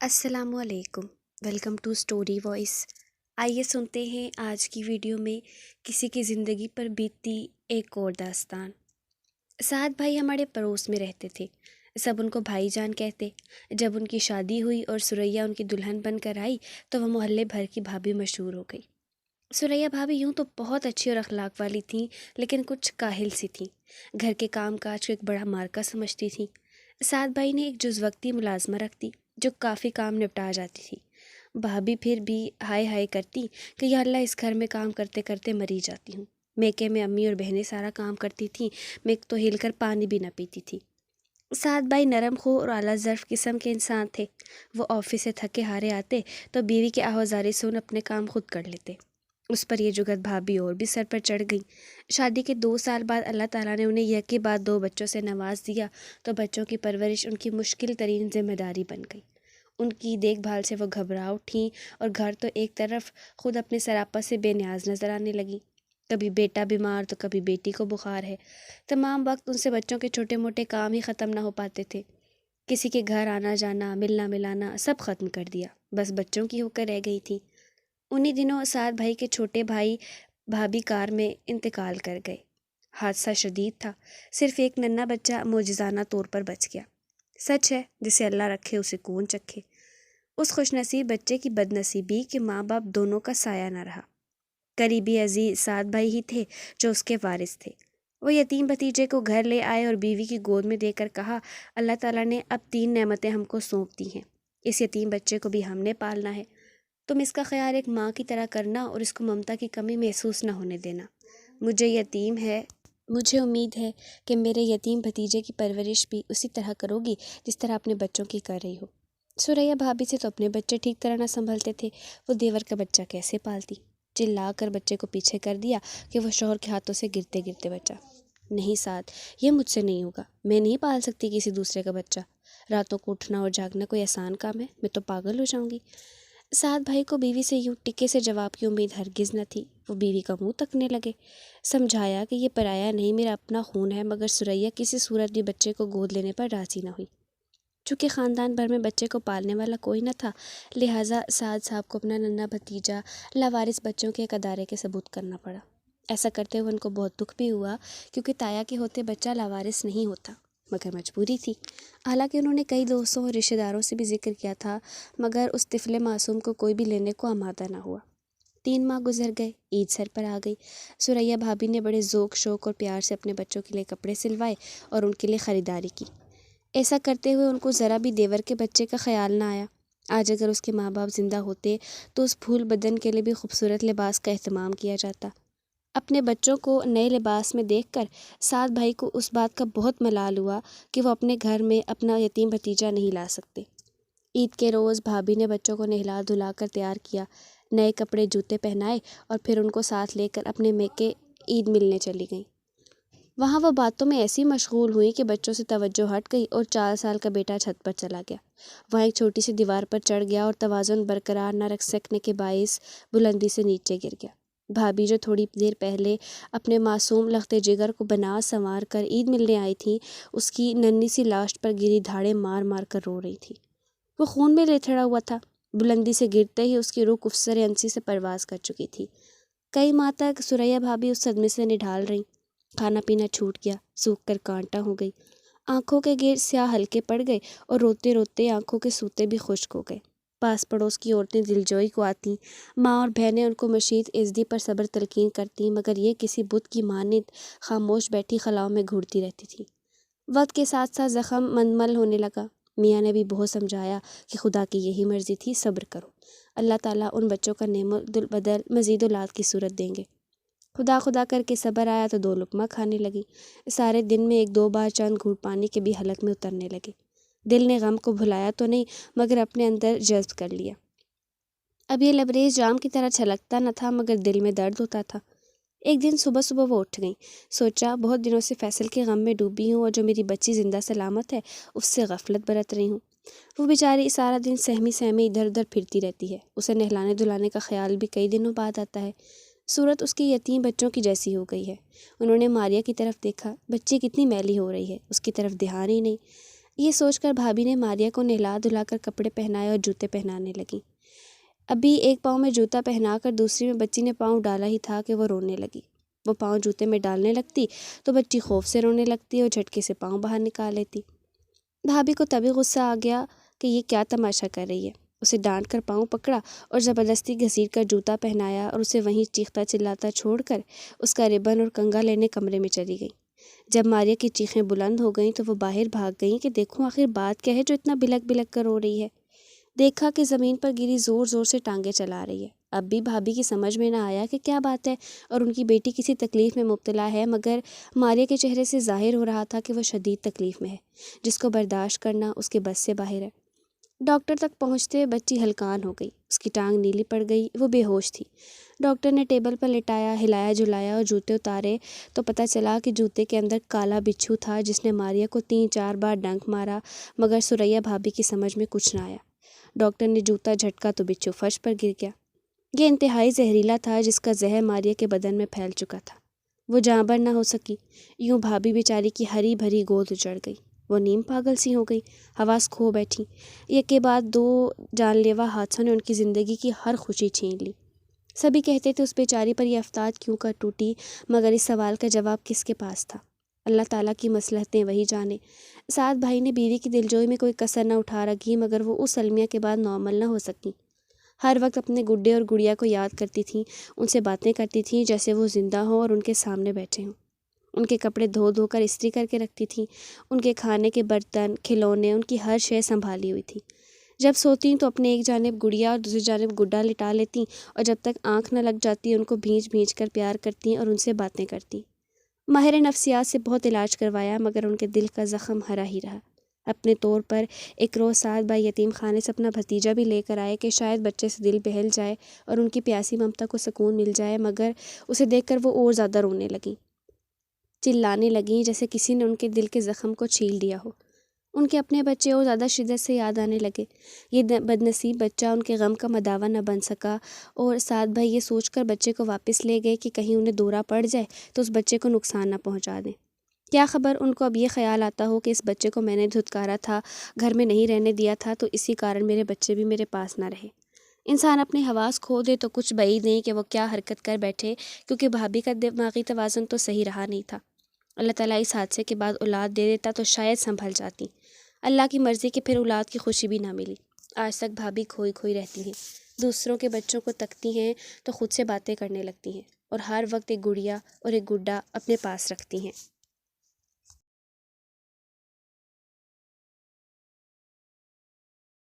अस्सलामु अलैकुम। Welcome to Story Voice. आइए सुनते हैं आज की वीडियो में किसी की ज़िंदगी पर बीतती एक और दास्तान। सात भाई हमारे पड़ोस में रहते थे। सब उनको भाईजान कहते। जब उनकी शादी हुई और सुरैया उनकी दुल्हन बनकर आई तो वह मोहल्ले भर की भाभी मशहूर हो गई। सुरैया भाभी यूँ तो बहुत अच्छी और अखलाक वाली थीं, लेकिन कुछ काहिल सी थीं। घर के काम काज को एक बड़ा मार्का समझती थीं। सात भाई ने एक जुज़वक्ती मुलाजमा रख दी जो काफ़ी काम निपटा जाती थी। भाभी फिर भी हाय हाय करती कि या अल्लाह, इस घर में काम करते करते मरी जाती हूँ। मेके में अम्मी और बहनें सारा काम करती थीं, मैं तो हिलकर पानी भी न पीती थी। सात भाई नरम खो और आला ज़र्फ़ किस्म के इंसान थे। वो ऑफिस से थके हारे आते तो बीवी के आहोजारी सुन अपने काम खुद कर लेते। उस पर यह जुगत भाभी और भी सर पर चढ़ गई। शादी के 2 साल बाद अल्लाह ताला ने उन्हें एक के बाद 2 बच्चों से नवाज दिया तो बच्चों की परवरिश उनकी मुश्किल तरीन जिम्मेदारी बन गई। उनकी देखभाल से वो घबरा उठी और घर तो एक तरफ खुद अपने सरापा से बेनियाज नज़र आने लगी। कभी बेटा बीमार तो कभी बेटी को बुखार है। तमाम वक्त उनसे बच्चों के छोटे मोटे काम ही ख़त्म ना हो पाते थे। किसी के घर आना जाना, मिलना मिलाना सब ख़त्म कर दिया, बस बच्चों की होकर रह गई थी। उन्हीं दिनों सात भाई के छोटे भाई भाभी कार में इंतकाल कर गए। हादसा शदीद था। सिर्फ एक नन्हा बच्चा मोजिज़ाना तौर पर बच गया। सच है, जिसे अल्लाह रखे उसे कौन चखे। उस खुशनसीब बच्चे की बदनसीबी कि माँ बाप दोनों का साया न रहा। करीबी अजीज सात भाई ही थे जो उसके वारिस थे। वो यतीम भतीजे को घर ले आए और बीवी की गोद में देकर कहा, अल्लाह ताला ने अब 3 नेमतें हमको सौंप दी हैं। इस यतीम बच्चे को भी हमने पालना है। तुम इसका ख्याल एक माँ की तरह करना और इसको ममता की कमी महसूस न होने देना। मुझे उम्मीद है कि मेरे यतीम भतीजे की परवरिश भी उसी तरह करोगी जिस तरह अपने बच्चों की कर रही हो। सुरैया भाभी से तो अपने बच्चे ठीक तरह ना संभलते थे, वो देवर का बच्चा कैसे पालती। चिल्ला कर बच्चे को पीछे कर दिया कि वो शौहर के हाथों से गिरते गिरते बचा। नहीं साथ, ये मुझसे नहीं होगा। मैं नहीं पाल सकती किसी दूसरे का बच्चा। रातों को उठना और जागना कोई आसान काम है? मैं तो पागल हो जाऊंगी। सात भाई को बीवी से यूं टिके से जवाब की उम्मीद हरगिज़ न थी। वो बीवी का मुंह तकने लगे। समझाया कि ये पराया नहीं, मेरा अपना खून है, मगर सुरैया किसी सूरत भी बच्चे को गोद लेने पर राजी न हुई। चूँकि ख़ानदान भर में बच्चे को पालने वाला कोई न था, लिहाजा साद साहब को अपना नन्हा भतीजा लावारिस बच्चों के एक अदारे के सबूत करना पड़ा। ऐसा करते हुए उनको बहुत दुख भी हुआ, क्योंकि ताया के होते बच्चा लावारिस नहीं होता, मगर मजबूरी थी। हालांकि उन्होंने कई दोस्तों और रिश्तेदारों से भी जिक्र किया था, मगर उस तिफले मासूम को कोई भी लेने को आमादा ना हुआ। 3 माह गुजर गए, ईद सर पर आ गई। सुरैया भाभी ने बड़े ज़ोक शौक और प्यार से अपने बच्चों के लिए कपड़े सिलवाए और उनके लिए ख़रीदारी की। ऐसा करते हुए उनको ज़रा भी देवर के बच्चे का ख्याल ना आया। आज अगर उसके माँ बाप ज़िंदा होते तो उस फूल बदन के लिए भी खूबसूरत लिबास का एहतमाम किया जाता। अपने बच्चों को नए लिबास में देखकर सात भाई को उस बात का बहुत मलाल हुआ कि वो अपने घर में अपना यतीम भतीजा नहीं ला सकते। ईद के रोज़ भाभी ने बच्चों को नहला धुला कर तैयार किया, नए कपड़े जूते पहनाए और फिर उनको साथ लेकर अपने मेके ईद मिलने चली गईं। वहाँ वो बातों में ऐसी मशगूल हुई कि बच्चों से तवज्जो हट गई और 4 साल का बेटा छत पर चला गया। वहाँ एक छोटी सी दीवार पर चढ़ गया और तवाज़ुन बरकरार न रख सकने के बाइस बुलंदी से नीचे गिर गया। भाभी जो थोड़ी देर पहले अपने मासूम लख्ते जिगर को बना संवार कर ईद मिलने आई थी, उसकी नन्ही सी लाश पर गिरी धाड़े मार मार कर रो रही थी। वो खून में लेथड़ा हुआ था। बुलंदी से गिरते ही उसकी रूह कुफसर अंसी से परवास कर चुकी थी। कई माह तक सुरैया भाभी उस सदमे से निढाल रही। खाना पीना छूट गया, सूख कर कांटा हो गई। आंखों के गिर स्याह हल्के पड़ गए और रोते रोते आंखों के सूते भी खुश्क हो गए। पास पड़ोस की औरतें दिलजोई को आती, माँ और बहनें उनको मशीद इज़्दी पर सब्र तलकीन करती, मगर ये किसी बुत की मानित खामोश बैठी खलाओं में घूरती रहती थी। वक्त के साथ साथ ज़ख्म मनमल होने लगा। मियाँ ने भी बहुत समझाया कि खुदा की यही मर्ज़ी थी, सब्र करो, अल्लाह ताला उन बच्चों का नेमतुल बदल मज़ीद औलाद की सूरत देंगे। खुदा खुदा करके सब्र आया तो 2 लुक़मा खाने लगी। सारे दिन में 1-2 बार चंद घूंट पानी के भी हलक में उतरने लगे। दिल ने गम को भुलाया तो नहीं, मगर अपने अंदर जज्ब कर लिया। अब ये लबरेज जाम की तरह छलकता न था, मगर दिल में दर्द होता था। एक दिन सुबह सुबह वो उठ गई। सोचा, बहुत दिनों से फैसल के गम में डूबी हूँ और जो मेरी बच्ची ज़िंदा सलामत है उससे गफलत बरत रही हूँ। वो बेचारी सारा दिन सहमी सहमी इधर उधर फिरती रहती है। उसे नहलाने धुलाने का ख्याल भी कई दिनों बाद आता है। सूरत उसकी यतीम बच्चों की जैसी हो गई है। उन्होंने मारिया की तरफ देखा, बच्ची कितनी मैली हो रही है, उसकी तरफ ध्यान ही नहीं। یہ سوچ کر بھابھی نے ماریا کو نہلا دھلا کر کپڑے پہنائے اور جوتے پہنانے لگیں۔ ابھی ایک پاؤں میں جوتا پہنا کر دوسری میں بچی نے پاؤں ڈالا ہی تھا کہ وہ رونے لگی۔ وہ پاؤں جوتے میں ڈالنے لگتی تو بچی خوف سے رونے لگتی اور جھٹکے سے پاؤں باہر نکال لیتی۔ بھابھی کو تبھی غصہ آ گیا کہ یہ کیا تماشا کر رہی ہے۔ اسے ڈانٹ کر پاؤں پکڑا اور زبردستی گھسیٹ کر جوتا پہنایا اور اسے وہیں چیختا چلاتا چھوڑ کر اس کا ربن اور کنگا لینے کمرے میں چلی گئی۔ جب ماریا کی چیخیں بلند ہو گئیں تو وہ باہر بھاگ گئیں کہ دیکھوں آخر بات کیا ہے جو اتنا بلک بلک کر رو رہی ہے۔ دیکھا کہ زمین پر گری زور زور سے ٹانگیں چلا رہی ہے۔ اب بھی بھابھی کی سمجھ میں نہ آیا کہ کیا بات ہے اور ان کی بیٹی کسی تکلیف میں مبتلا ہے، مگر ماریا کے چہرے سے ظاہر ہو رہا تھا کہ وہ شدید تکلیف میں ہے جس کو برداشت کرنا اس کے بس سے باہر ہے۔ ڈاکٹر تک پہنچتے بچی ہلکان ہو گئی، اس کی ٹانگ نیلی پڑ گئی، وہ بے ہوش تھی۔ ڈاکٹر نے ٹیبل پر لٹایا، ہلایا جلایا اور جوتے اتارے تو پتہ چلا کہ جوتے کے اندر کالا بچھو تھا جس نے ماریا کو 3-4 بار ڈنک مارا، مگر سریا بھابھی کی سمجھ میں کچھ نہ آیا۔ ڈاکٹر نے جوتا جھٹکا تو بچھو فرش پر گر گیا۔ یہ انتہائی زہریلا تھا جس کا زہر ماریا کے بدن میں پھیل چکا تھا۔ وہ جاں بر نہ ہو سکی، یوں بھابھی بیچاری کی ہری بھری گود اجڑ گئی۔ وہ نیم پاگل سی ہو گئی، حواس کھو بیٹھی۔ ایک کے بعد 2 جان لیوا حادثوں نے ان کی زندگی کی ہر خوشی چھین لی۔ سبھی کہتے تھے اس بیچاری پر یہ افتاد کیوں کر ٹوٹی، مگر اس سوال کا جواب کس کے پاس تھا؟ اللہ تعالیٰ کی مصلحتیں وہی جانے۔ سعد بھائی نے بیوی کی دلجوئی میں کوئی کسر نہ اٹھا رکھی، مگر وہ اس المیہ کے بعد نارمل نہ ہو سکی۔ ہر وقت اپنے گڈے اور گڑیا کو یاد کرتی تھیں، ان سے باتیں کرتی تھیں جیسے وہ زندہ ہوں اور ان کے سامنے بیٹھے ہوں۔ ان کے کپڑے دھو دھو کر استری کر کے رکھتی تھیں، ان کے کھانے کے برتن، کھلونے، ان کی ہر شے سنبھالی ہوئی تھی۔ جب سوتیں تو اپنے ایک جانب گڑیا اور دوسری جانب گڈا لٹا لیتیں اور جب تک آنکھ نہ لگ جاتی ان کو بھینچ بھینچ کر پیار کرتیں اور ان سے باتیں کرتیں۔ ماہر نفسیات سے بہت علاج کروایا مگر ان کے دل کا زخم ہرا ہی رہا۔ اپنے طور پر ایک روز سعد بھائی یتیم خانے سے اپنا بھتیجا بھی لے کر آئے کہ شاید بچے سے دل بہل جائے اور ان کی پیاسی ممتا کو سکون مل جائے، مگر اسے دیکھ کر وہ اور زیادہ رونے لگیں، چلانے لگیں جیسے کسی نے ان کے دل کے زخم کو چھیل دیا ہو۔ ان کے اپنے بچے اور زیادہ شدت سے یاد آنے لگے۔ یہ بدنصیب بچہ ان کے غم کا مداوا نہ بن سکا اور سعد بھائی یہ سوچ کر بچے کو واپس لے گئے کہ کہیں انہیں دورہ پڑ جائے تو اس بچے کو نقصان نہ پہنچا دیں۔ کیا خبر ان کو اب یہ خیال آتا ہو کہ اس بچے کو میں نے دھتکارا تھا، گھر میں نہیں رہنے دیا تھا، تو اسی کارن میرے بچے بھی میرے پاس نہ رہے۔ انسان اپنے حواس کھو دے تو کچھ بعید نہیں کہ وہ کیا حرکت کر بیٹھے، کیونکہ بھابھی کا دماغی توازن تو صحیح رہا نہیں تھا۔ اللہ تعالیٰ اس حادثے کے بعد اولاد دے دیتا تو شاید سنبھل جاتی۔ اللہ کی مرضی کہ پھر اولاد کی خوشی بھی نہ ملی۔ آج تک بھابھی کھوئی کھوئی رہتی ہیں، دوسروں کے بچوں کو تکتی ہیں تو خود سے باتیں کرنے لگتی ہیں اور ہر وقت ایک گڑیا اور ایک گڈا اپنے پاس رکھتی ہیں۔